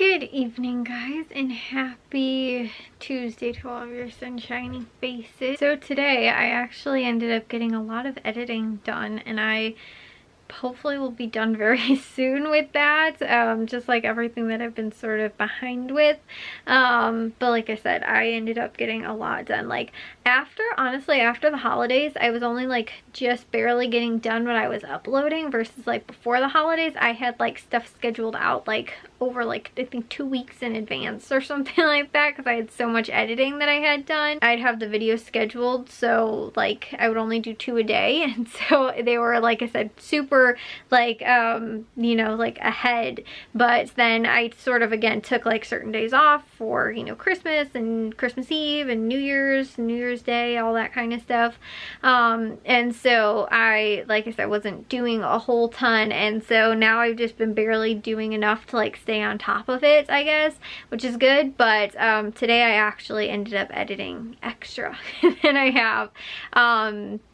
Good evening, guys, and happy Tuesday to all of your sunshiny faces. So today I actually ended up getting a lot of editing done, and I hopefully will be done very soon with that, just like everything that I've been sort of behind with. But like I said, I ended up getting a lot done. Like honestly after the holidays, I was only like just barely getting done what I was uploading, versus like before the holidays I had like stuff scheduled out like over like I think 2 weeks in advance or something like that, because I had so much editing that I had done. I'd have the videos scheduled, so like I would only do 2 a day, and so they were, like I said, super like you know, like ahead. But then I sort of again took like certain days off for, you know, Christmas and Christmas Eve and New Year's Day, all that kind of stuff, and so I, like I said, wasn't doing a whole ton, and so now I've just been barely doing enough to like stay on top of it, I guess, which is good. But today I actually ended up editing extra than I have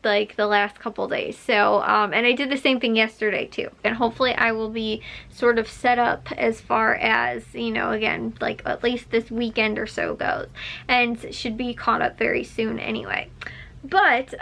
like the last couple days. So and I did the same thing yesterday too, and hopefully I will be sort of set up as far as, you know, again, like at least this weekend or so goes, and should be caught up very soon anyway. But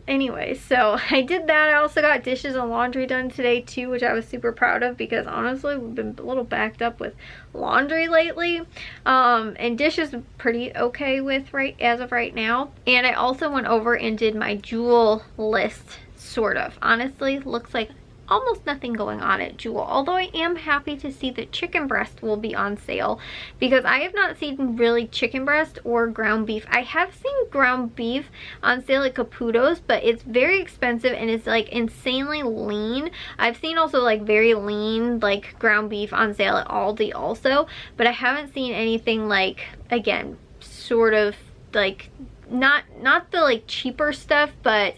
anyway, so I did that. I also got dishes and laundry done today too, which I was super proud of, because honestly we've been a little backed up with laundry lately, and dishes pretty okay with as of right now. And I also went over and did my Jewel list, sort of. Honestly, looks like almost nothing going on at Jewel, although I am happy to see that chicken breast will be on sale, because I have not seen really chicken breast or ground beef. I have seen ground beef on sale at Caputo's, but it's very expensive and it's like insanely lean. I've seen also like very lean like ground beef on sale at Aldi also, but I haven't seen anything like, again, sort of like not the like cheaper stuff, but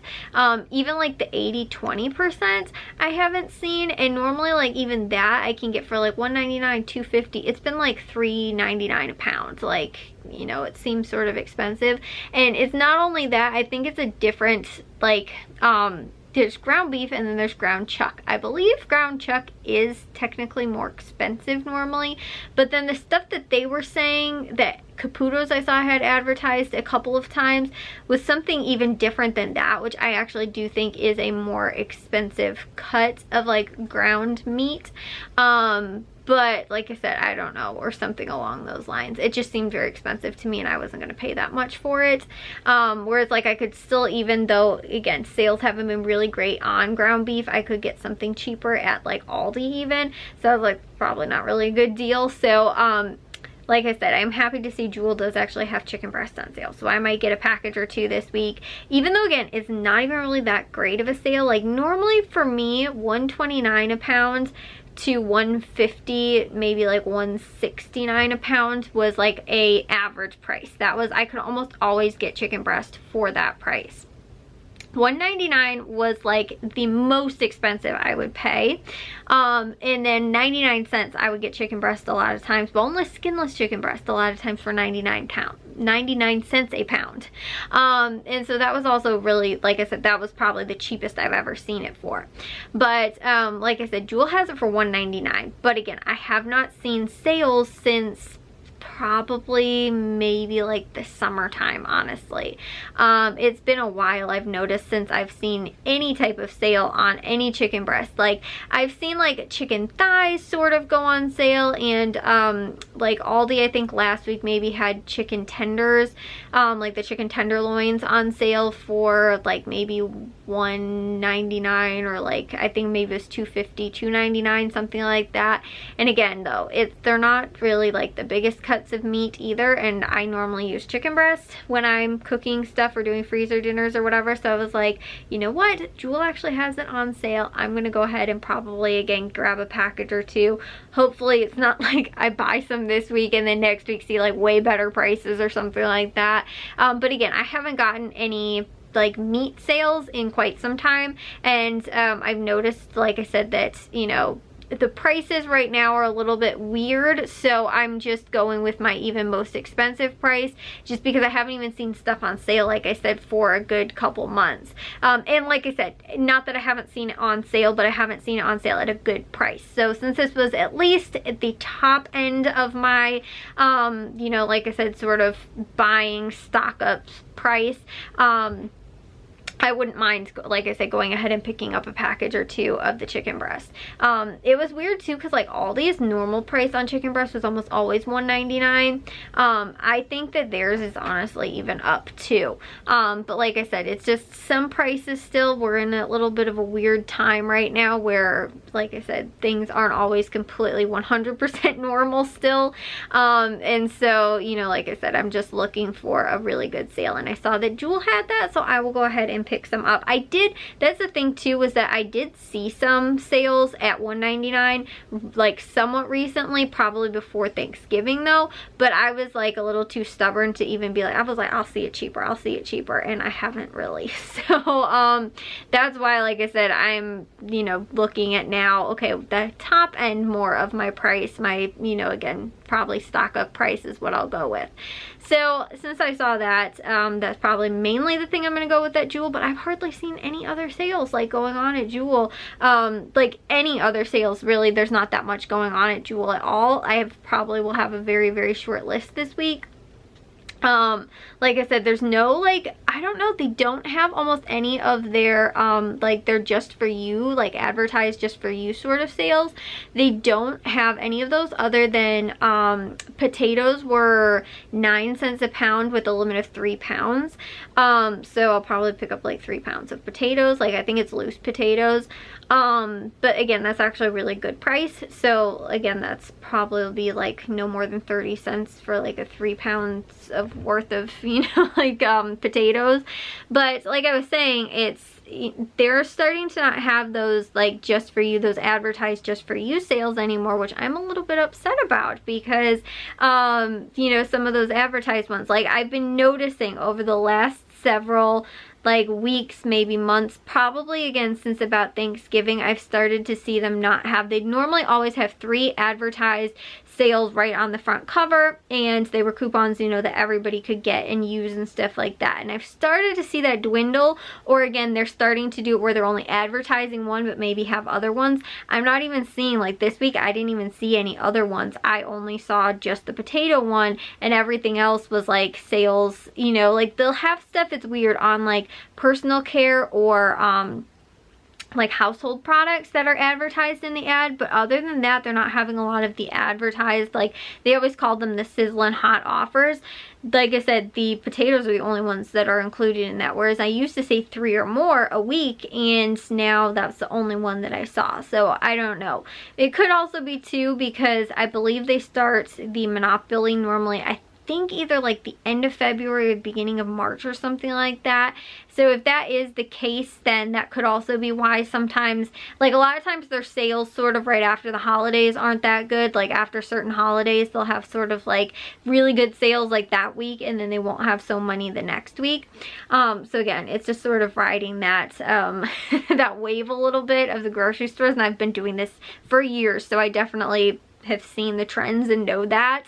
even like the 80-20% I haven't seen. And normally like even that I can get for like $1.99, $2.50. It's been like $3.99 a pound. Like, you know, it seems sort of expensive. And it's not only that, I think it's a different like there's ground beef and then there's ground chuck. I believe ground chuck is technically more expensive normally, but then the stuff that they were saying that Caputo's I saw had advertised a couple of times was something even different than that, which I actually do think is a more expensive cut of like ground meat. But like I said, I don't know, or something along those lines. It just seemed very expensive to me, and I wasn't going to pay that much for it. Whereas like I could still, even though again sales haven't been really great on ground beef, I could get something cheaper at like Aldi even. So I was like, probably not really a good deal. So like I said, I'm happy to see Jewel does actually have chicken breast on sale. So I might get a package or two this week, even though again it's not even really that great of a sale. Like normally for me, $1.29 a pound to $1.50, maybe like $1.69 a pound was like a average price. That was, I could almost always get chicken breast for that price. $1.99 was like the most expensive I would pay, and then 99 cents I would get chicken breast a lot of times, boneless skinless chicken breast a lot of times for 99 cents a pound. And so that was also really, like I said, that was probably the cheapest I've ever seen it for. But like I said, Jewel has it for $1.99, but again, I have not seen sales since probably maybe like the summertime, honestly. It's been a while, I've noticed, since I've seen any type of sale on any chicken breast. Like I've seen like chicken thighs sort of go on sale, and like Aldi I think last week maybe had chicken tenders, like the chicken tenderloins on sale for like maybe $1.99, or like I think maybe it was $2.50, $2.99, something like that. And again though, they're not really like the biggest cuts of meat either, and I normally use chicken breast when I'm cooking stuff or doing freezer dinners or whatever. So I was like, you know what, Jewel actually has it on sale. I'm gonna go ahead and probably again grab a package or two. Hopefully it's not like I buy some this week and then next week see like way better prices or something like that. But again, I haven't gotten any like meat sales in quite some time, and I've noticed, like I said, that, you know, the prices right now are a little bit weird, so I'm just going with my even most expensive price, just because I haven't even seen stuff on sale, like I said, for a good couple months. And like I said, not that I haven't seen it on sale, but I haven't seen it on sale at a good price. So since this was at least at the top end of my, you know, like I said, sort of buying stock up price, I wouldn't mind, like I said, going ahead and picking up a package or two of the chicken breast. It was weird too, because like Aldi's normal price on chicken breast was almost always $1.99. I think that theirs is honestly even up too. But like I said, it's just some prices still. We're in a little bit of a weird time right now where, like I said, things aren't always completely 100% normal still. And so, you know, like I said, I'm just looking for a really good sale, and I saw that Jewel had that, so I will go ahead and pick some up. I did, that's the thing too, was that I did see some sales at $1.99 like somewhat recently, probably before Thanksgiving though, but I was like a little too stubborn to even be like, I was like, I'll see it cheaper, I'll see it cheaper, and I haven't really. So that's why, like I said, I'm, you know, looking at now, okay, the top end more of my price, my, you know, again, probably stock up price is what I'll go with. So since I saw that, that's probably mainly the thing I'm gonna go with at Jewel, but I've hardly seen any other sales like going on at Jewel. Like any other sales really, there's not that much going on at Jewel at all. Probably will have a very, very short list this week. Like I said, there's no, like, I don't know, they don't have almost any of their, like, they're just for you, like, advertised just for you sort of sales. They don't have any of those other than, potatoes were 9 cents a pound with a limit of 3 pounds. So I'll probably pick up, like, 3 pounds of potatoes. Like, I think it's loose potatoes. But again, that's actually a really good price. So again, that's probably be like no more than 30 cents for like a 3 pounds of worth of, you know, like potatoes. But like I was saying, they're starting to not have those like just for you, those advertised just for you sales anymore, which I'm a little bit upset about, because you know, some of those advertised ones, like I've been noticing over the last several like weeks, maybe months, probably again since about Thanksgiving, I've started to see them not have, they normally always have 3 advertised sales right on the front cover, and they were coupons, you know, that everybody could get and use and stuff like that. And I've started to see that dwindle, or again, they're starting to do it where they're only advertising one but maybe have other ones. I'm not even seeing, like this week, I didn't even see any other ones. I only saw just the potato one, and everything else was like sales, you know, like they'll have stuff, it's weird, on like personal care or like household products that are advertised in the ad, but other than that, they're not having a lot of the advertised, like they always call them the sizzling hot offers. Like I said, the potatoes are the only ones that are included in that, whereas I used to say 3 or more a week, and now that's the only one that I saw. So I don't know. It could also be too, because I believe they start the Monopoly normally, I think either like the end of February or beginning of March or something like that. So if that is the case, then that could also be why sometimes, like a lot of times their sales sort of right after the holidays aren't that good. Like after certain holidays, they'll have sort of like really good sales like that week, and then they won't have so many the next week. So again, it's just sort of riding that that wave a little bit of the grocery stores, and I've been doing this for years, so I definitely have seen the trends and know that.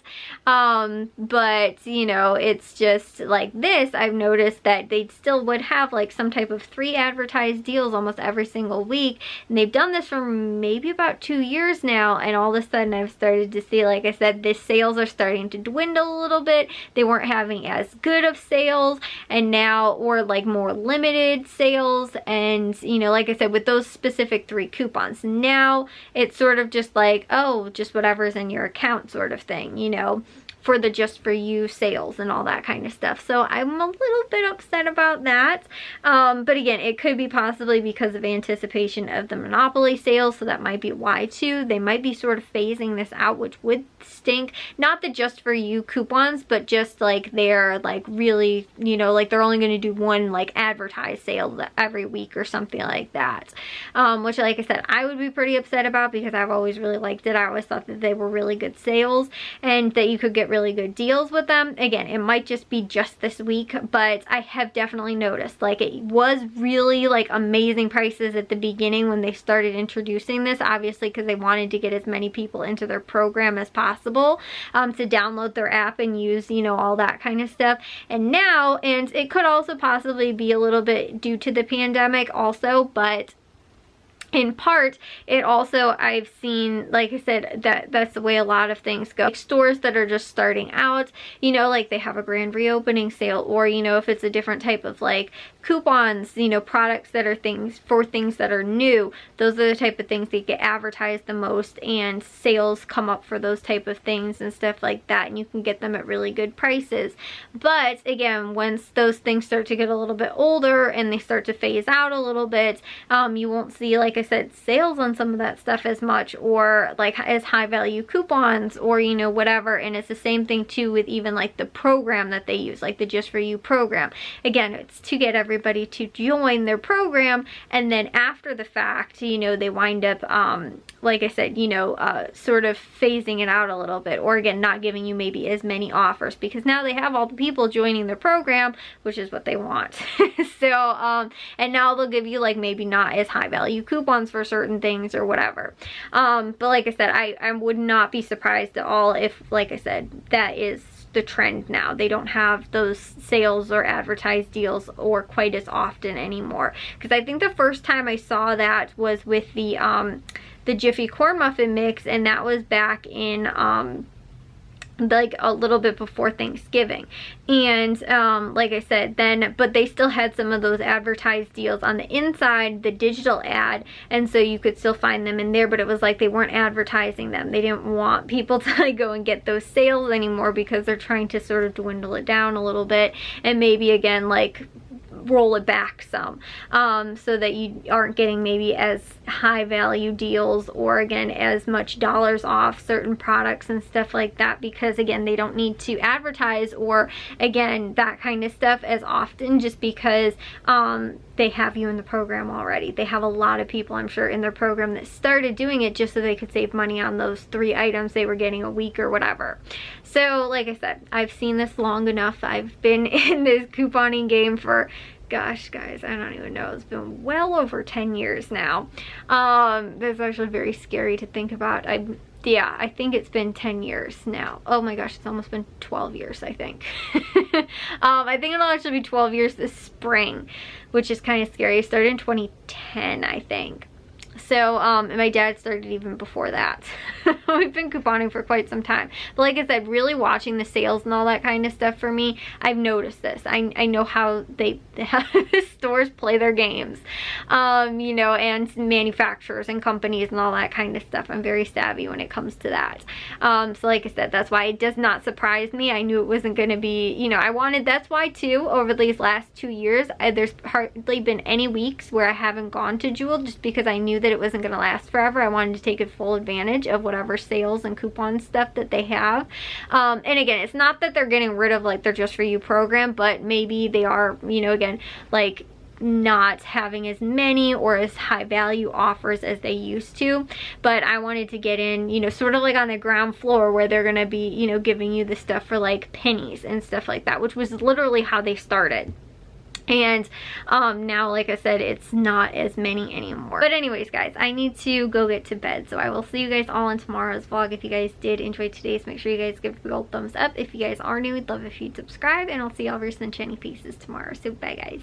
But you know, it's just like this, I've noticed that they still would have like some type of 3 advertised deals almost every single week, and they've done this for maybe about 2 years now, and all of a sudden I've started to see, like I said, the sales are starting to dwindle a little bit. They weren't having as good of sales, and now, or like more limited sales, and you know, like I said, with those specific 3 coupons, now it's sort of just like, oh, just whatever's in your account sort of thing, you know, for the just for you sales and all that kind of stuff. So I'm a little bit upset about that. But again, it could be possibly because of anticipation of the Monopoly sales, so that might be why too. They might be sort of phasing this out, which would stink. Not the just for you coupons, but just like they're like really, you know, like they're only going to do one like advertised sale every week or something like that. Which, like I said, I would be pretty upset about, because I've always really liked it. I always thought that they were really good sales and that you could get really good deals with them. Again, it might just be just this week, but I have definitely noticed like it was really like amazing prices at the beginning when they started introducing this, obviously because they wanted to get as many people into their program as possible, to download their app and use, you know, all that kind of stuff. And now, and it could also possibly be a little bit due to the pandemic also, but in part, it also, I've seen, like I said, that's the way a lot of things go. Like stores that are just starting out, you know, like they have a grand reopening sale, or, you know, if it's a different type of like coupons, you know, products that are things that are new, those are the type of things that get advertised the most, and sales come up for those type of things and stuff like that, and you can get them at really good prices. But again, once those things start to get a little bit older and they start to phase out a little bit, you won't see, like I said, sales on some of that stuff as much, or like as high value coupons, or, you know, whatever. And it's the same thing too with even like the program that they use, like the Just For You program. Again, it's to get everybody to join their program, and then after the fact, you know, they wind up like I said, you know, sort of phasing it out a little bit, or again, not giving you maybe as many offers, because now they have all the people joining their program, which is what they want. So and now they'll give you like maybe not as high value coupons for certain things or whatever. But like I said, I would not be surprised at all if, like I said, that is the trend now. They don't have those sales or advertised deals or quite as often anymore, because I think the first time I saw that was with the Jiffy Corn Muffin Mix, and that was back in like a little bit before Thanksgiving. And like I said, then, but they still had some of those advertised deals on the inside, the digital ad, and so you could still find them in there, but it was like they weren't advertising them. They didn't want people to like go and get those sales anymore, because they're trying to sort of dwindle it down a little bit, and maybe again like roll it back some, so that you aren't getting maybe as high value deals, or again as much dollars off certain products and stuff like that, because again they don't need to advertise or again that kind of stuff as often, just because they have you in the program already. They have a lot of people, I'm sure, in their program that started doing it just so they could save money on those 3 items they were getting a week or whatever. So like I said, I've seen this long enough. I've been in this couponing game for, gosh guys, I don't even know, it's been well over 10 years now. That's actually very scary to think about. Yeah, I think it's been 10 years now. Oh my gosh, it's almost been 12 years, I think. I think it'll actually be 12 years this spring, which is kind of scary. I started in 2010, I think. So, and my dad started even before that. We've been couponing for quite some time. But like I said, really watching the sales and all that kind of stuff for me, I've noticed this. I know how how stores play their games, you know, and manufacturers and companies and all that kind of stuff. I'm very savvy when it comes to that. So like I said, that's why it does not surprise me. I knew it wasn't going to be, you know, that's why too, over these last 2 years, there's hardly been any weeks where I haven't gone to Jewel, just because I knew that it wasn't going to last forever. I wanted to take full advantage of whatever sales and coupon stuff that they have. And again, it's not that they're getting rid of like their Just For You program, but maybe they are, you know, again, like not having as many or as high value offers as they used to. But I wanted to get in, you know, sort of like on the ground floor, where they're going to be, you know, giving you the stuff for like pennies and stuff like that, which was literally how they started. And now, like I said, it's not as many anymore. But anyways, guys, I need to go get to bed, so I will see you guys all in tomorrow's vlog. If you guys did enjoy today's, make sure you guys give it a big old thumbs up. If you guys are new, we'd love if you'd subscribe, and I'll see y'all very soon, Chinny Pieces, tomorrow. So bye, guys.